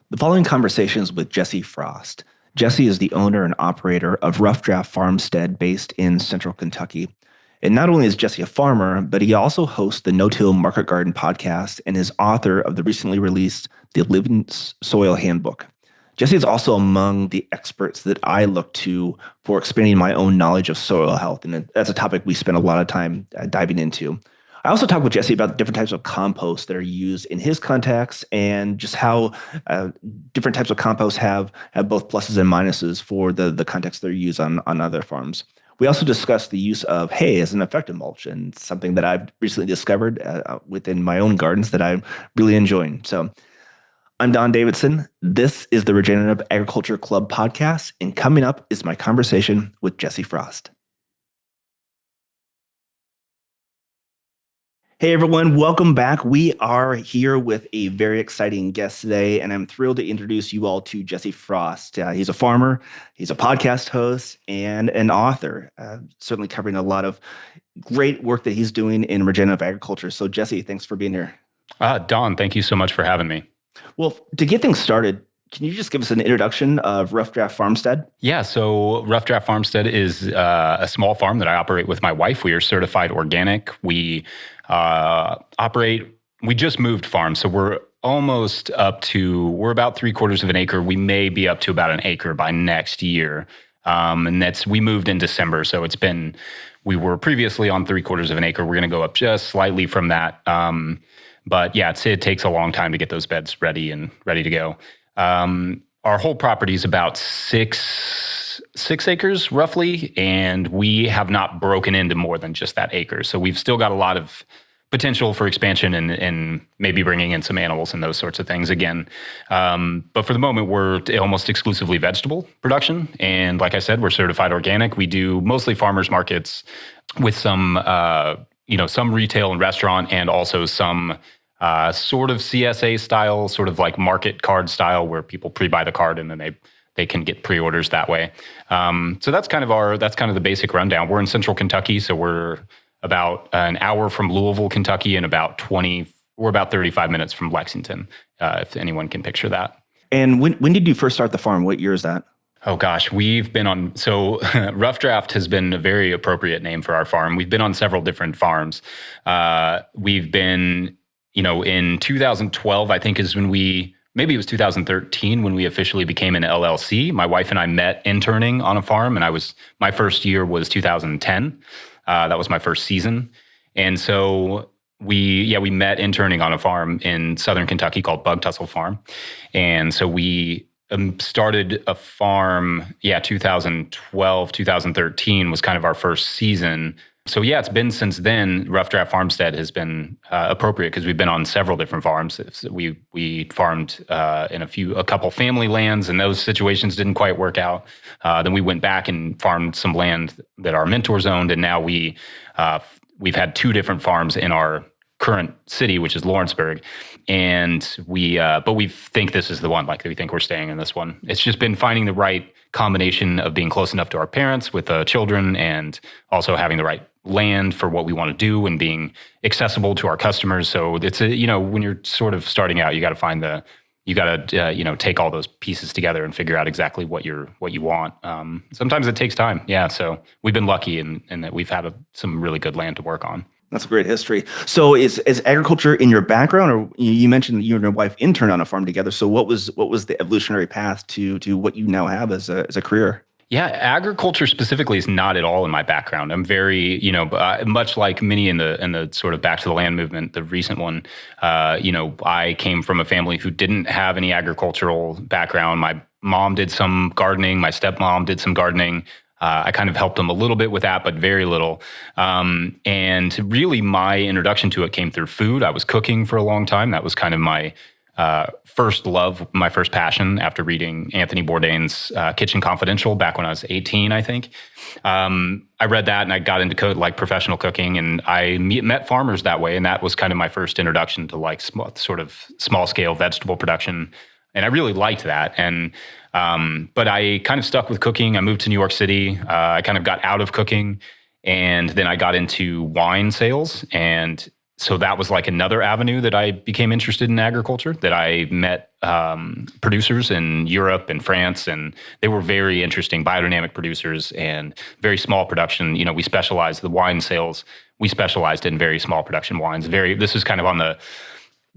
The following conversation is with Jesse Frost. Jesse is the owner and operator of Rough Draft Farmstead based in central Kentucky. And not only is Jesse a farmer, but he also hosts the No-Till Market Garden podcast and is author of the recently released The Living Soil Handbook. Jesse is also among the experts that I look to for expanding my own knowledge of soil health. And that's a topic we spend a lot of time diving into. I also talked with Jesse about the different types of compost that are used in his context and just how different types of compost have both pluses and minuses for the context they're used on other farms. We also discussed the use of hay as an effective mulch, and something that I've recently discovered within my own gardens that I'm really enjoying. So I'm Don Davidson. This is the Regenerative Agriculture Club podcast, and coming up is my conversation with Jesse Frost. Hey everyone, welcome back. We are here with a very exciting guest today, and I'm thrilled to introduce you all to Jesse Frost. He's a farmer, he's a podcast host, and an author, certainly covering a lot of great work that he's doing in regenerative agriculture. So Jesse, thanks for being here. Don, thank you so much for having me. Well, to get things started, can you just give us an introduction of Rough Draft Farmstead? Yeah, so Rough Draft Farmstead is a small farm that I operate with my wife. We are certified organic. We just moved farms, so we're almost we're about 3/4 of an acre. We may be up to about an acre by next year. We moved in December, so we were previously on 3/4 of an acre. We're going to go up just slightly from that. But yeah, it takes a long time to get those beds ready to go. Our whole property is about six acres roughly, and we have not broken into more than just that acre. So we've still got a lot of potential for expansion and maybe bringing in some animals and those sorts of things again. But for the moment, we're almost exclusively vegetable production. And like I said, we're certified organic. We do mostly farmers markets with some retail and restaurant, and also some sort of CSA style, sort of like market card style, where people pre-buy the card and then they can get pre-orders that way. So that's kind of the basic rundown. We're in central Kentucky, so we're about an hour from Louisville, Kentucky, and we're about 35 minutes from Lexington, if anyone can picture that. And when did you first start the farm? What year is that? Oh gosh, Rough Draft has been a very appropriate name for our farm. We've been on several different farms. We've been, in 2012, I think maybe it was 2013 when we officially became an LLC. My wife and I met interning on a farm, and my first year was 2010. That was my first season. And so we met interning on a farm in southern Kentucky called Bug Tussle Farm. And so we started a farm, 2012, 2013 was kind of our first season. So yeah, it's been since then. Rough Draft Farmstead has been appropriate because we've been on several different farms. We farmed in a couple family lands, and those situations didn't quite work out. Then we went back and farmed some land that our mentors owned, and now we've had two different farms in our current city, which is Lawrenceburg. And we think this is the one. Like, we think we're staying in this one. It's just been finding the right combination of being close enough to our parents with children, and also having the right land for what we want to do, and being accessible to our customers. So it's when you're sort of starting out, you got to take all those pieces together and figure out exactly what you want. Sometimes it takes time. Yeah. So we've been lucky in that we've had some really good land to work on. That's a great history. So is agriculture in your background, or you mentioned you and your wife interned on a farm together? So what was the evolutionary path to what you now have as a career? Yeah, agriculture specifically is not at all in my background. I'm very, much like many in the sort of back to the land movement, the recent one. I came from a family who didn't have any agricultural background. My mom did some gardening. My stepmom did some gardening. I kind of helped them a little bit with that, but very little. And really, my introduction to it came through food. I was cooking for a long time. That was kind of my first love, my first passion, after reading Anthony Bourdain's Kitchen Confidential back when I was 18, I think. I read that and I got into professional cooking, and I met farmers that way. And that was kind of my first introduction to small scale vegetable production. And I really liked that. But I kind of stuck with cooking. I moved to New York City. I kind of got out of cooking, and then I got into wine sales. And so that was like another avenue that I became interested in agriculture, that I met producers in Europe and France, and they were very interesting biodynamic producers and very small production. We specialized the wine sales. We specialized in very small production wines. This is kind of on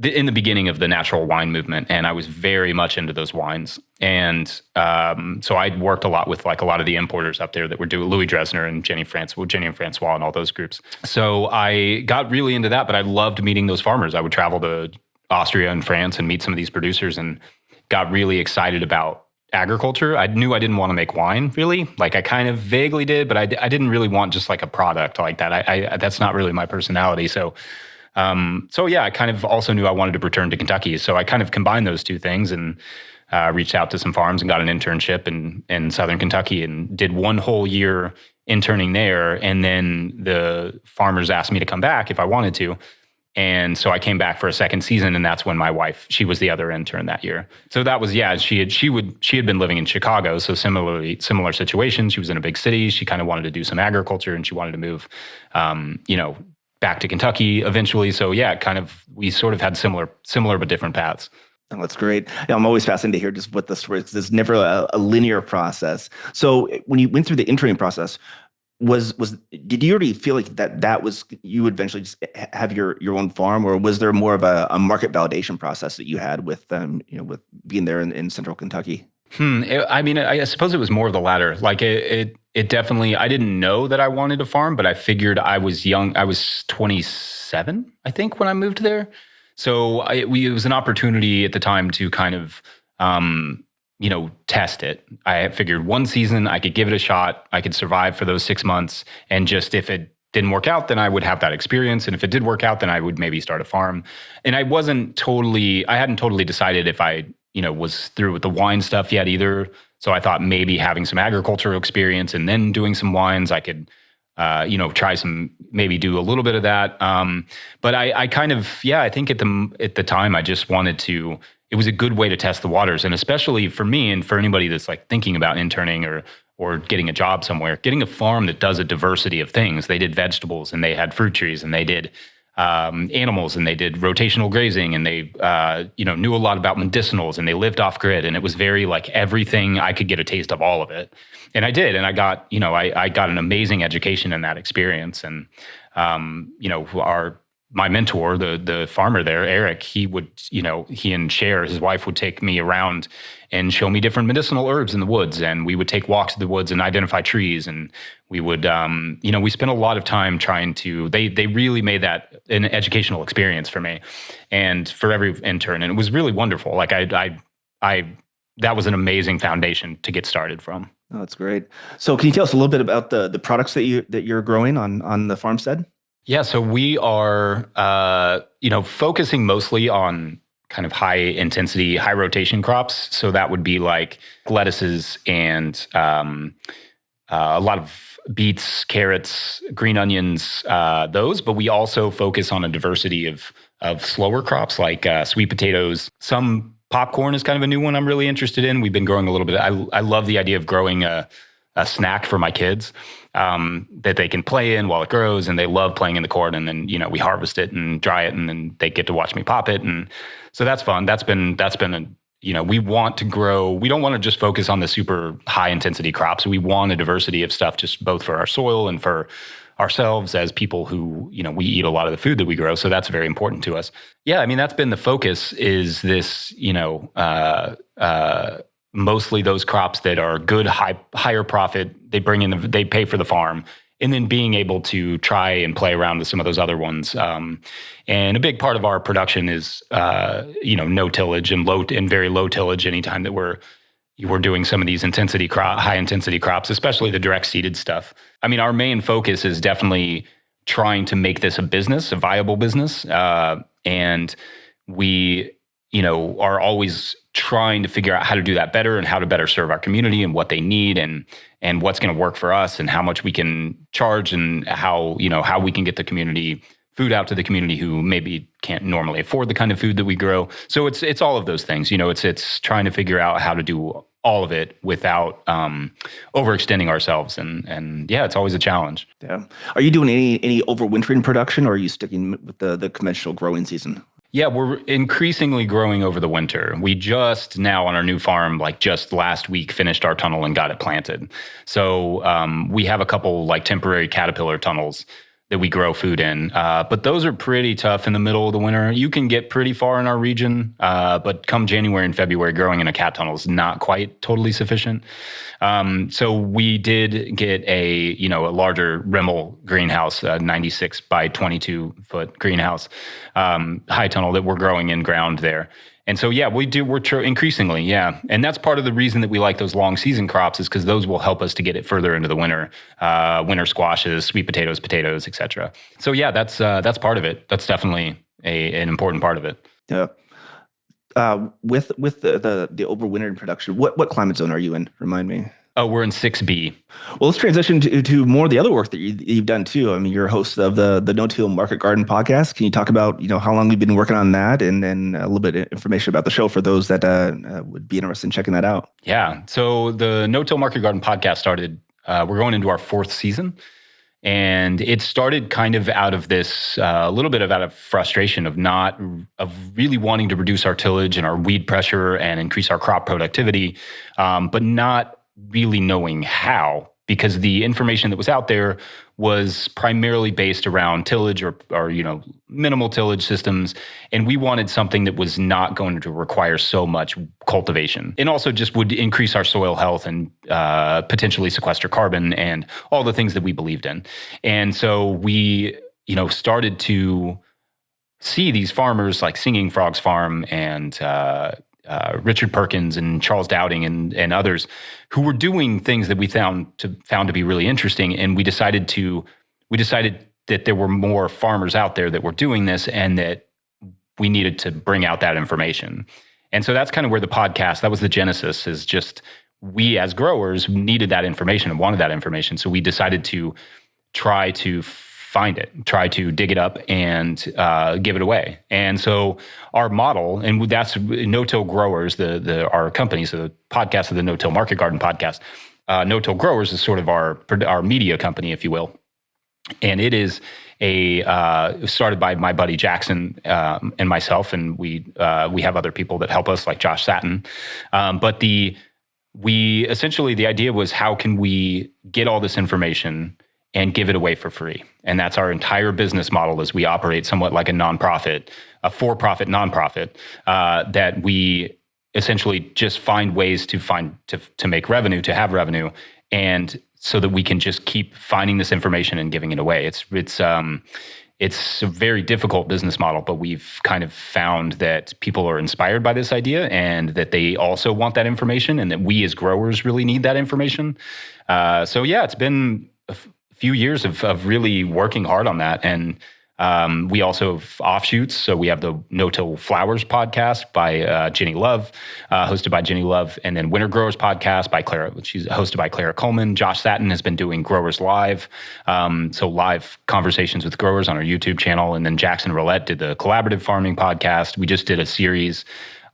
in the beginning of the natural wine movement, and I was very much into those wines. And so I worked a lot with like a lot of the importers up there that were doing Louis Dresner and Jenny and Francois and all those groups. So I got really into that, but I loved meeting those farmers. I would travel to Austria and France and meet some of these producers, and got really excited about agriculture. I knew I didn't want to make wine, really. Like I kind of vaguely did, but I didn't really want just like a product like that. I that's not really my personality. So yeah, I kind of also knew I wanted to return to Kentucky. So I kind of combined those two things and reached out to some farms and got an internship in Southern Kentucky and did one whole year interning there. And then the farmers asked me to come back if I wanted to. And so I came back for a second season, and that's when my wife, she was the other intern that year. So that was, yeah, she had been living in Chicago. So similar situation. She was in a big city. She kind of wanted to do some agriculture, and she wanted to move, back to Kentucky eventually. So yeah, we sort of had similar but different paths. Oh, that's great. Yeah, I'm always fascinated to hear just what the story is, because it's never a linear process. So when you went through the interning process, did you already feel like that was, you would eventually just have your own farm, or was there more of a market validation process that you had with with being there in central Kentucky? I suppose it was more of the latter. Like it definitely, I didn't know that I wanted a farm, but I figured I was young. I was 27, I think, when I moved there. So it was an opportunity at the time to kind of, test it. I figured one season I could give it a shot. I could survive for those 6 months. And just if it didn't work out, then I would have that experience. And if it did work out, then I would maybe start a farm. And I hadn't totally decided if I was through with the wine stuff yet either. So I thought maybe having some agricultural experience and then doing some wines, I could, try maybe do a little bit of that. But I kind of, yeah, I think at the time I just wanted to, it was a good way to test the waters. And especially for me and for anybody that's like thinking about interning or getting a job somewhere, getting a farm that does a diversity of things. They did vegetables, and they had fruit trees, and they did animals, and they did rotational grazing, and they knew a lot about medicinals, and they lived off grid, and it was very like everything. I could get a taste of all of it, and I did, and I got I got an amazing education in that experience. And my mentor, the farmer there, Eric, he and Cher, his wife, would take me around and show me different medicinal herbs in the woods. And we would take walks in the woods and identify trees. And we would, we spent a lot of time trying to, they really made that an educational experience for me and for every intern. And it was really wonderful. Like that was an amazing foundation to get started from. Oh, that's great. So can you tell us a little bit about the products that you're growing on the farmstead? Yeah, so we are, focusing mostly on kind of high intensity, high rotation crops. So that would be like lettuces and a lot of beets, carrots, green onions, those. But we also focus on a diversity of slower crops like sweet potatoes. Some popcorn is kind of a new one I'm really interested in. We've been growing a little bit. I love the idea of growing a snack for my kids that they can play in while it grows, and they love playing in the corn. And then we harvest it and dry it, and then they get to watch me pop it, and so that's fun. That's been we want to grow. We don't want to just focus on the super high intensity crops. We want a diversity of stuff, just both for our soil and for ourselves as people who we eat a lot of the food that we grow. So that's very important to us. Yeah, I mean that's been the focus. Is this mostly those crops that are good, higher profit. They they pay for the farm, and then being able to try and play around with some of those other ones. And a big part of our production is, no tillage and very low tillage. Anytime that we're doing some of these high intensity crops, especially the direct seeded stuff. I mean, our main focus is definitely trying to make this a viable business, and we are always trying to figure out how to do that better and how to better serve our community and what they need and what's going to work for us and how much we can charge and how we can get the community food out to the community who maybe can't normally afford the kind of food that we grow. So it's all of those things. It's trying to figure out how to do all of it without overextending ourselves. And yeah, it's always a challenge. Yeah. Are you doing any overwintering production, or are you sticking with the conventional growing season? Yeah, we're increasingly growing over the winter. We just now on our new farm, like just last week, finished our tunnel and got it planted. So we have a couple like temporary caterpillar tunnels that we grow food in. But those are pretty tough in the middle of the winter. You can get pretty far in our region, but come January and February, growing in a cat tunnel is not quite totally sufficient. So we did get a larger Rimmel greenhouse, a 96 by 22 foot greenhouse, high tunnel that we're growing in ground there. And so, yeah, we're increasingly, yeah. And that's part of the reason that we like those long season crops, is because those will help us to get it further into the winter, winter squashes, sweet potatoes, et cetera. So yeah, that's part of it. That's definitely an important part of it. Yeah. With the overwintering production, what climate zone are you in? Remind me. Oh, we're in 6B. Well, let's transition to more of the other work that you've done too. I mean, you're a host of the No-Till Market Garden podcast. Can you talk about how long you've been working on that, and then a little bit of information about the show for those that would be interested in checking that out? Yeah. So the No-Till Market Garden podcast started. We're going into our 4th season. And it started kind of out of this, a little bit out of frustration of really wanting to reduce our tillage and our weed pressure and increase our crop productivity, but not really knowing how, because the information that was out there was primarily based around tillage or minimal tillage systems. And we wanted something that was not going to require so much cultivation, and also just would increase our soil health and potentially sequester carbon and all the things that we believed in. And so we, started to see these farmers like Singing Frogs Farm and Richard Perkins and Charles Dowding and others who were doing things that we found to be really interesting. And we decided that there were more farmers out there that were doing this, and that we needed to bring out that information. And so that's kind of where the podcast, that was the genesis, is just we as growers needed that information and wanted that information. So we decided to try to find it, try to dig it up and give it away. And so our model, and that's No-Till Growers, our company, so the podcast of the No-Till Market Garden podcast. No-Till Growers is sort of our media company, if you will. And it is started by my buddy Jackson and myself, and we have other people that help us, like Josh Satin. But the idea was, how can we get all this information and give it away for free? And that's our entire business model, as we operate somewhat like a nonprofit, a for-profit nonprofit, that we essentially just find ways to make revenue, to have revenue, and so that we can just keep finding this information and giving it away. It's a very difficult business model, but we've kind of found that people are inspired by this idea, and that they also want that information, and that we as growers really need that information. So yeah, it's been few years of really working hard on that. And we also have offshoots. So we have the No-Till Flowers podcast by Jenny Love, hosted by Jenny Love, and then Winter Growers podcast by Clara. She's hosted by Clara Coleman. Josh Satin has been doing Growers Live, so live conversations with growers on our YouTube channel. And then Jackson Roulette did the Collaborative Farming podcast. We just did a series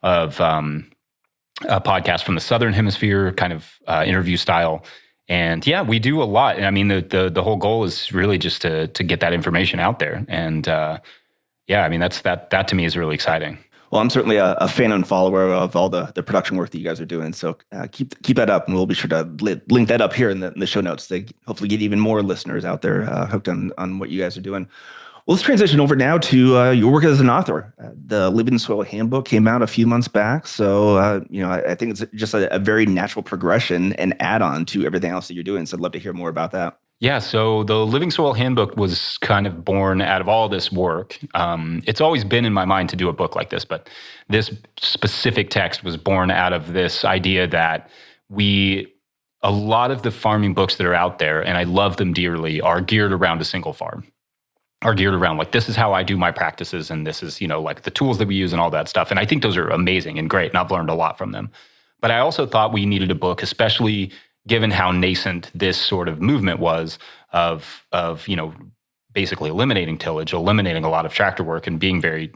of a podcast from the Southern Hemisphere, kind of interview style. And yeah, we do a lot. And I mean, the whole goal is really just to get that information out there. And yeah, I mean, that to me is really exciting. Well, I'm certainly a fan and follower of all the production work that you guys are doing. So keep that up, and we'll be sure to link that up here in the show notes to hopefully get even more listeners out there hooked on what you guys are doing. Well, let's transition over now to your work as an author. The Living Soil Handbook came out a few months back. So, I think it's just a very natural progression and add-on to everything else that you're doing. So I'd love to hear more about that. Yeah, so the Living Soil Handbook was kind of born out of all this work. It's always been in my mind to do a book like this, but this specific text was born out of this idea that a lot of the farming books that are out there, and I love them dearly, are geared around a single farm. Are geared around like, this is how I do my practices, and this is, like the tools that we use and all that stuff. And I think those are amazing and great, and I've learned a lot from them. But I also thought we needed a book, especially given how nascent this sort of movement was of basically eliminating tillage, eliminating a lot of tractor work, and being very,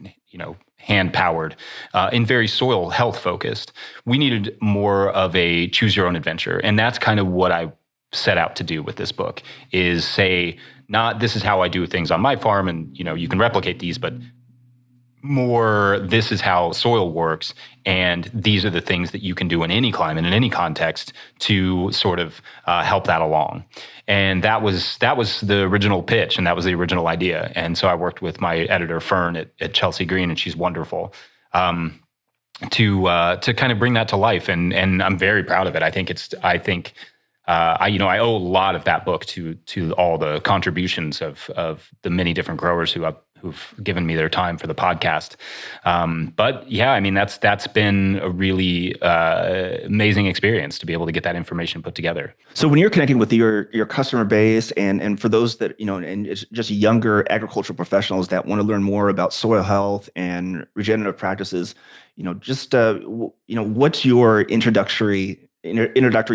hand powered and very soil health focused. We needed more of a choose your own adventure. And that's kind of what I set out to do with this book, is say, not this is how I do things on my farm and, you can replicate these, but more this is how soil works, and these are the things that you can do in any climate, in any context, to sort of help that along. And that was the original pitch, and that was the original idea. And so I worked with my editor Fern at Chelsea Green, and she's wonderful, to kind of bring that to life. And I'm very proud of it. I think I owe a lot of that book to all the contributions of the many different growers who've given me their time for the podcast. But yeah, I mean, that's been a really amazing experience to be able to get that information put together. So when you're connecting with your customer base, and for those that, and it's just younger agricultural professionals that want to learn more about soil health and regenerative practices, what's your introductory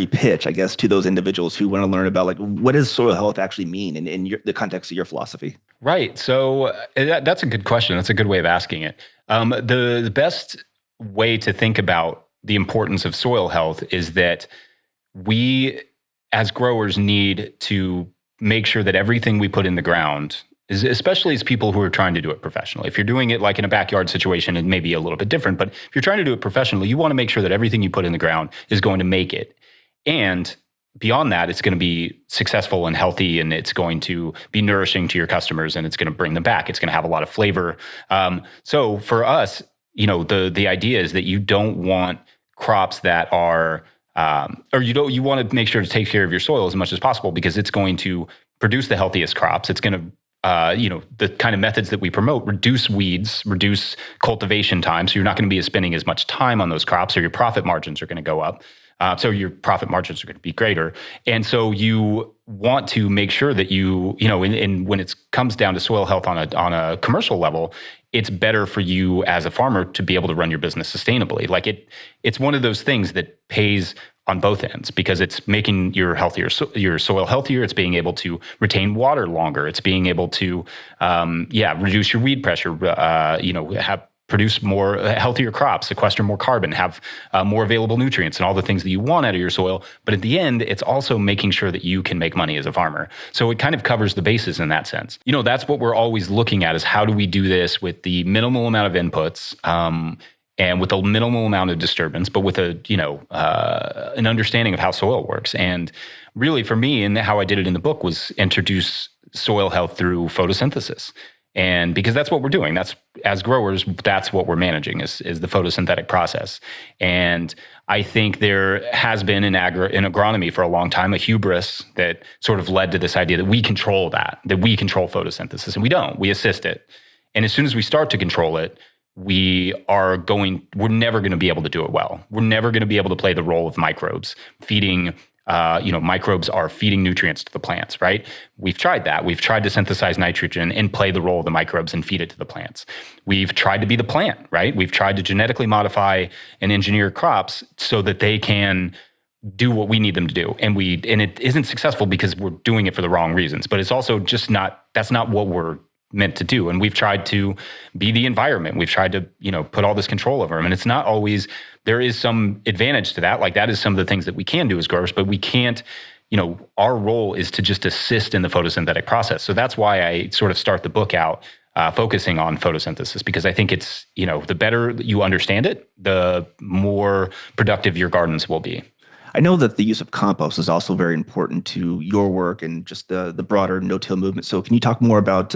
pitch, I guess, to those individuals who want to learn about, like, what does soil health actually mean in the context of your philosophy? Right. So that's a good question. That's a good way of asking it. The best way to think about the importance of soil health is that we, as growers, need to make sure that everything we put in the ground, especially as people who are trying to do it professionally. If you're doing it like in a backyard situation, it may be a little bit different, but if you're trying to do it professionally, you want to make sure that everything you put in the ground is going to make it. And beyond that, it's going to be successful and healthy, and it's going to be nourishing to your customers, and it's going to bring them back. It's going to have a lot of flavor. So for us, the idea is that you don't want crops that are, you want to make sure to take care of your soil as much as possible, because it's going to produce the healthiest crops. It's going to the kind of methods that we promote reduce weeds, reduce cultivation time. So you're not going to be spending as much time on those crops, or your profit margins are going to go up. So your profit margins are going to be greater. And so you want to make sure that and when it comes down to soil health on a commercial level, it's better for you as a farmer to be able to run your business sustainably. Like it's one of those things that pays on both ends, because it's making your soil healthier. It's being able to retain water longer. It's being able to, reduce your weed pressure, produce more healthier crops, sequester more carbon, have more available nutrients, and all the things that you want out of your soil. But at the end, it's also making sure that you can make money as a farmer. So it kind of covers the bases in that sense. That's what we're always looking at, is how do we do this with the minimal amount of inputs, and with a minimal amount of disturbance, but with an understanding of how soil works. And really, for me, and how I did it in the book, was introduce soil health through photosynthesis. And because that's what we're doing, as growers, that's what we're managing is the photosynthetic process. And I think there has been in agronomy for a long time a hubris that sort of led to this idea that we control that we control photosynthesis, and we don't. We assist it. And as soon as we start to control it, we're never going to be able to do it well. We're never going to be able to play the role of microbes feeding. Microbes are feeding nutrients to the plants, right? We've tried that. We've tried to synthesize nitrogen and play the role of the microbes and feed it to the plants. We've tried to be the plant, right? We've tried to genetically modify and engineer crops so that they can do what we need them to do. And it isn't successful because we're doing it for the wrong reasons, but it's also just that's not what we're meant to do. And we've tried to be the environment. We've tried to, put all this control over them. And it's not always, there is some advantage to that. Like, that is some of the things that we can do as growers, but we can't, our role is to just assist in the photosynthetic process. So that's why I sort of start the book out focusing on photosynthesis, because I think it's, the better you understand it, the more productive your gardens will be. I know that the use of compost is also very important to your work and just the broader no-till movement. So can you talk more about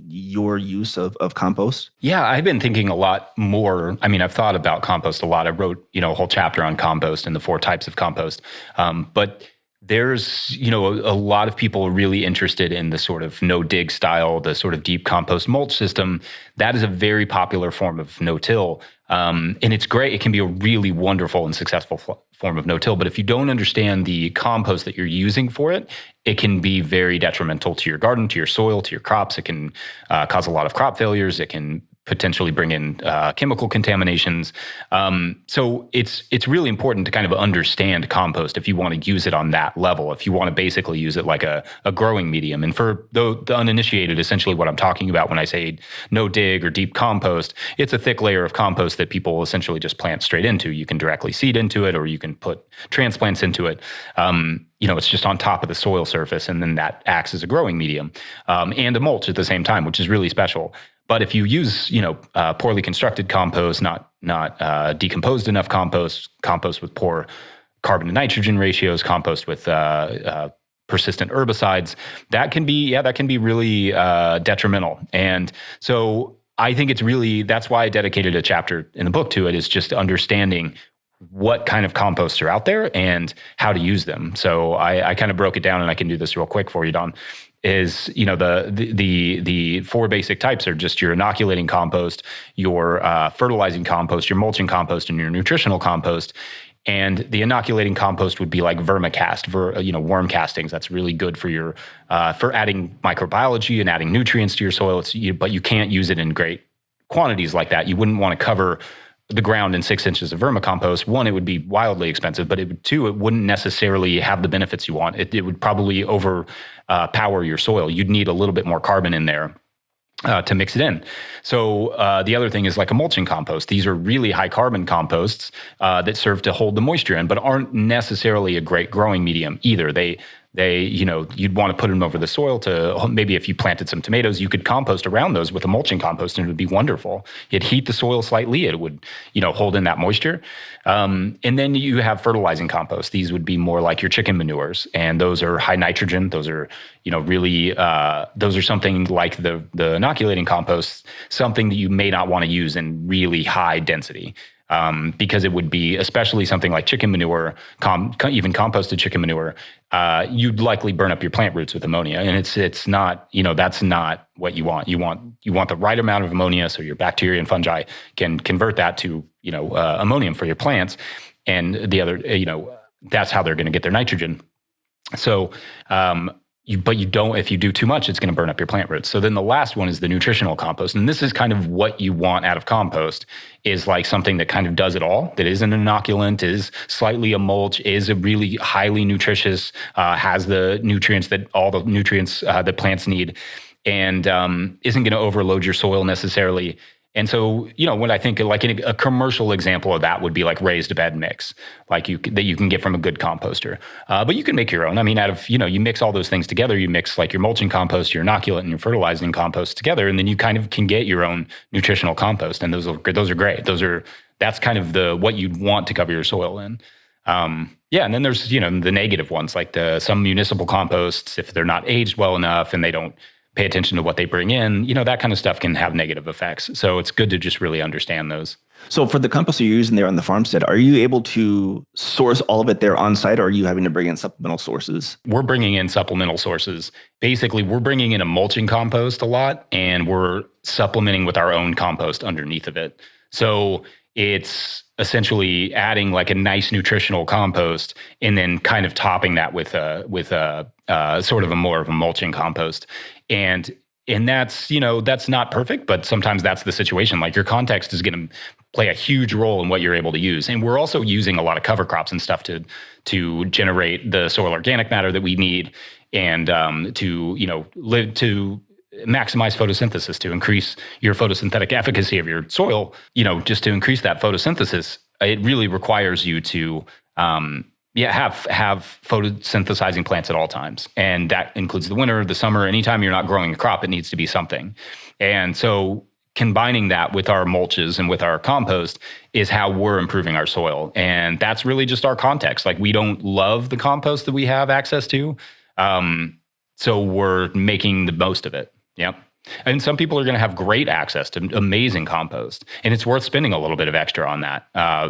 your use of compost? Yeah, I've been thinking a lot more. I mean, I've thought about compost a lot. I wrote a whole chapter on compost and the 4 types of compost. But there's a lot of people really interested in the sort of no-dig style, the sort of deep compost mulch system. That is a very popular form of no-till. And it's great. It can be a really wonderful and successful form of no-till. But if you don't understand the compost that you're using for it, it can be very detrimental to your garden, to your soil, to your crops. It can cause a lot of crop failures. It can potentially bring in chemical contaminations. So it's really important to kind of understand compost if you want to use it on that level, if you want to basically use it like a growing medium. And for the uninitiated, essentially what I'm talking about when I say no dig or deep compost, it's a thick layer of compost that people essentially just plant straight into. You can directly seed into it, or you can put transplants into it. It's just on top of the soil surface, and then that acts as a growing medium and a mulch at the same time, which is really special. But if you use, poorly constructed compost, not decomposed enough compost with poor carbon to nitrogen ratios, compost with persistent herbicides, that can be really detrimental. And so I think that's why I dedicated a chapter in the book to it, is just understanding what kind of composts are out there and how to use them. So I kind of broke it down, and I can do this real quick for you, Don. Is the four basic types are just your inoculating compost, your fertilizing compost, your mulching compost, and your nutritional compost. And the inoculating compost would be like vermicast, worm castings. That's really good for your for adding microbiology and adding nutrients to your soil. But you can't use it in great quantities like that. You wouldn't want to cover the ground in 6 inches of vermicompost. One, it would be wildly expensive, but it wouldn't necessarily have the benefits you want. It would probably overpower your soil. You'd need a little bit more carbon in there to mix it in. So the other thing is like a mulching compost. These are really high carbon composts that serve to hold the moisture in, but aren't necessarily a great growing medium either. You'd want to put them over the soil to, maybe if you planted some tomatoes, you could compost around those with a mulching compost, and it would be wonderful. It'd heat the soil slightly. It would, hold in that moisture. And then you have fertilizing compost. These would be more like your chicken manures, and those are high nitrogen. Those are, those are something like the inoculating compost, something that you may not want to use in really high density. Because it would be, especially something like chicken manure, even composted chicken manure, you'd likely burn up your plant roots with ammonia, and it's not, that's not what you want. You want the right amount of ammonia so your bacteria and fungi can convert that to ammonium for your plants, and the other, that's how they're going to get their nitrogen. So, if you do too much, it's going to burn up your plant roots. So then the last one is the nutritional compost. And this is kind of what you want out of compost, is like something that kind of does it all, that is an inoculant, is slightly a mulch, is a really highly nutritious, has the nutrients all the nutrients that plants need, and isn't going to overload your soil necessarily. And so, when I think like a commercial example of that would be like raised bed mix, that you can get from a good composter. But you can make your own. I mean, out of, you mix all those things together. You mix like your mulching compost, your inoculant, and your fertilizing compost together, and then you kind of can get your own nutritional compost. And those are great. That's kind of what you'd want to cover your soil in. And then there's, the negative ones, like some municipal composts, if they're not aged well enough and they don't pay attention to what they bring in, that kind of stuff can have negative effects. So it's good to just really understand those. So for the compost you're using there on the farmstead, are you able to source all of it there on site, or are you having to bring in supplemental sources? We're bringing in supplemental sources. Basically, we're bringing in a mulching compost a lot, and we're supplementing with our own compost underneath of it. So it's essentially adding like a nice nutritional compost, and then kind of topping that with a sort of a more of a mulching compost. And that's, that's not perfect, but sometimes that's the situation. Like your context is going to play a huge role in what you're able to use. And we're also using a lot of cover crops and stuff to generate the soil organic matter that we need, and to maximize photosynthesis, to increase your photosynthetic efficacy of your soil. Just to increase that photosynthesis, it really requires you to have photosynthesizing plants at all times. And that includes the winter, the summer. Anytime you're not growing a crop, it needs to be something. And so combining that with our mulches and with our compost is how we're improving our soil. And that's really just our context. Like, we don't love the compost that we have access to. So we're making the most of it. Yep. And some people are going to have great access to amazing compost, and it's worth spending a little bit of extra on that.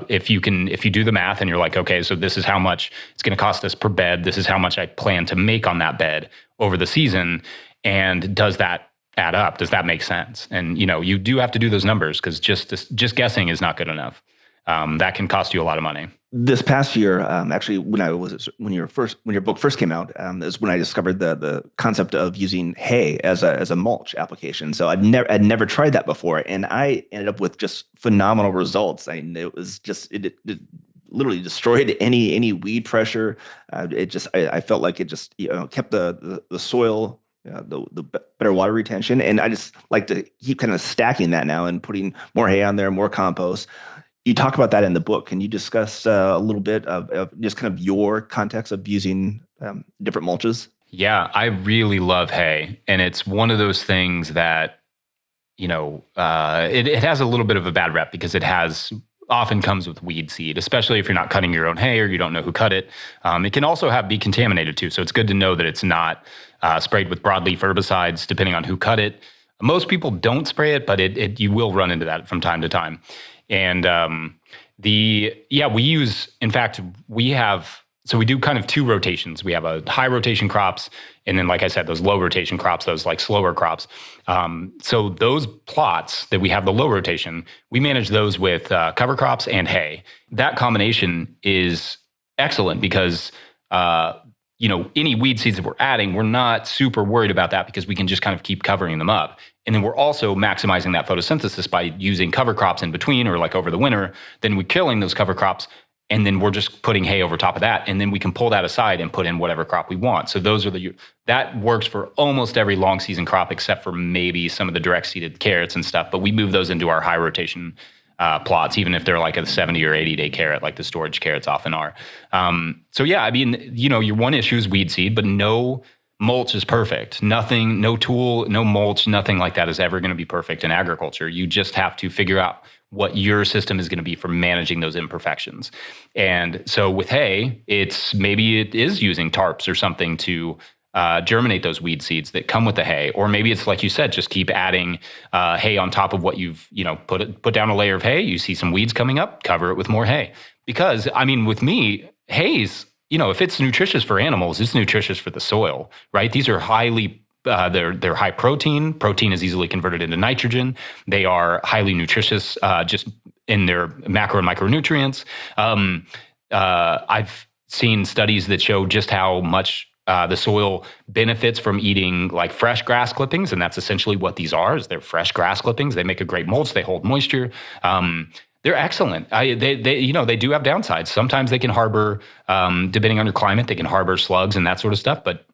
If you do the math and you're like, okay, so this is how much it's going to cost us per bed. This is how much I plan to make on that bed over the season. And does that add up? Does that make sense? And, you do have to do those numbers, because just guessing is not good enough. that can cost you a lot of money. This past year, actually, when your book first came out, is when I discovered the concept of using hay as a mulch application. So I'd never tried that before, and I ended up with just phenomenal results. It was just it literally destroyed any weed pressure. I felt like it just kept the soil. The better water retention, and I just like to keep kind of stacking that now and putting more hay on there, more compost. You talk about that in the book. Can you discuss a little bit of just kind of your context of using different mulches? Yeah, I really love hay, and it's one of those things that it has a little bit of a bad rep because often comes with weed seed, especially if you're not cutting your own hay or you don't know who cut it. It can also be contaminated too. So it's good to know that it's not sprayed with broadleaf herbicides, depending on who cut it. Most people don't spray it, but you will run into that from time to time. And we do kind of two rotations. We have a high rotation crops, and then, like I said, those low rotation crops, those like slower crops. So those plots that we have the low rotation, we manage those with cover crops and hay. That combination is excellent because any weed seeds that we're adding, we're not super worried about that because we can just kind of keep covering them up. And then we're also maximizing that photosynthesis by using cover crops in between or like over the winter. Then we're killing those cover crops, and then we're just putting hay over top of that. And then we can pull that aside and put in whatever crop we want. So that works for almost every long season crop, except for maybe some of the direct seeded carrots and stuff. But we move those into our high rotation plots, even if they're like a 70 or 80 day carrot, like the storage carrots often are. Your one issue is weed seed, but no mulch is perfect. Nothing, no tool, no mulch, nothing like that is ever going to be perfect in agriculture. You just have to figure out what your system is going to be for managing those imperfections. And so with hay, it is using tarps or something to germinate those weed seeds that come with the hay. Or maybe it's like you said, just keep adding hay on top of what you've, put down a layer of hay, you see some weeds coming up, cover it with more hay. Because with me, hay's, if it's nutritious for animals, it's nutritious for the soil, right? These are highly they're high protein. Protein is easily converted into nitrogen. They are highly nutritious just in their macro and micronutrients. I've seen studies that show just how much the soil benefits from eating like fresh grass clippings, and that's essentially what these are. Is they're fresh grass clippings. They make a great mulch. They hold moisture. They're excellent. They do have downsides. Sometimes they can harbor, depending on your climate, they can harbor slugs and that sort of stuff. But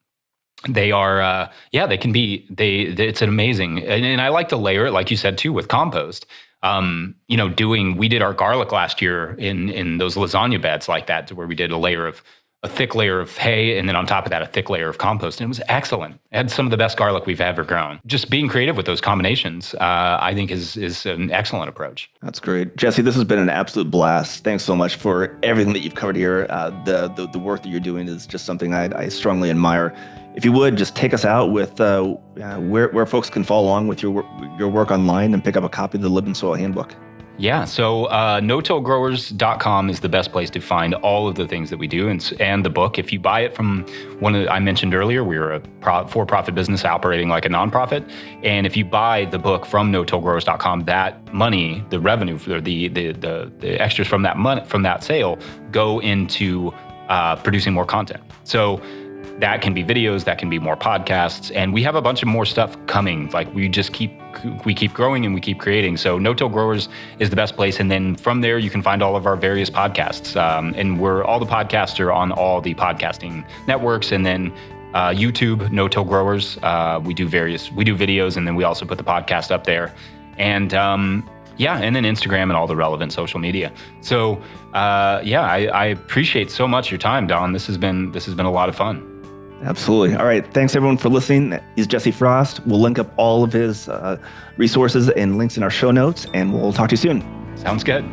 they are, they can be. It's an amazing, and I like to layer it, like you said too, with compost. We did our garlic last year in those lasagna beds like that, where we did a thick layer of hay, and then on top of that, a thick layer of compost. And it was excellent. It had some of the best garlic we've ever grown. Just being creative with those combinations, I think is an excellent approach. That's great. Jesse, this has been an absolute blast. Thanks so much for everything that you've covered here. The work that you're doing is just something I strongly admire. If you would, just take us out with where folks can follow along with your work online and pick up a copy of the Living Soil Handbook. Yeah, so no-tillgrowers.com is the best place to find all of the things that we do and the book. If you buy it from I mentioned earlier, we're a for-profit business operating like a nonprofit. And if you buy the book from no-tillgrowers.com, that money, the revenue for the extras from that sale go into producing more content. So that can be videos, that can be more podcasts, and we have a bunch of more stuff coming. Like we keep growing and we keep creating. So No Till Growers is the best place, and then from there you can find all of our various podcasts. And all the podcasts are on all the podcasting networks, and then YouTube No Till Growers. We do videos, and then we also put the podcast up there, and and then Instagram and all the relevant social media. So I appreciate so much your time, Don. This has been a lot of fun. Absolutely. All right. Thanks, everyone, for listening. He's Jesse Frost. We'll link up all of his resources and links in our show notes, and we'll talk to you soon. Sounds good.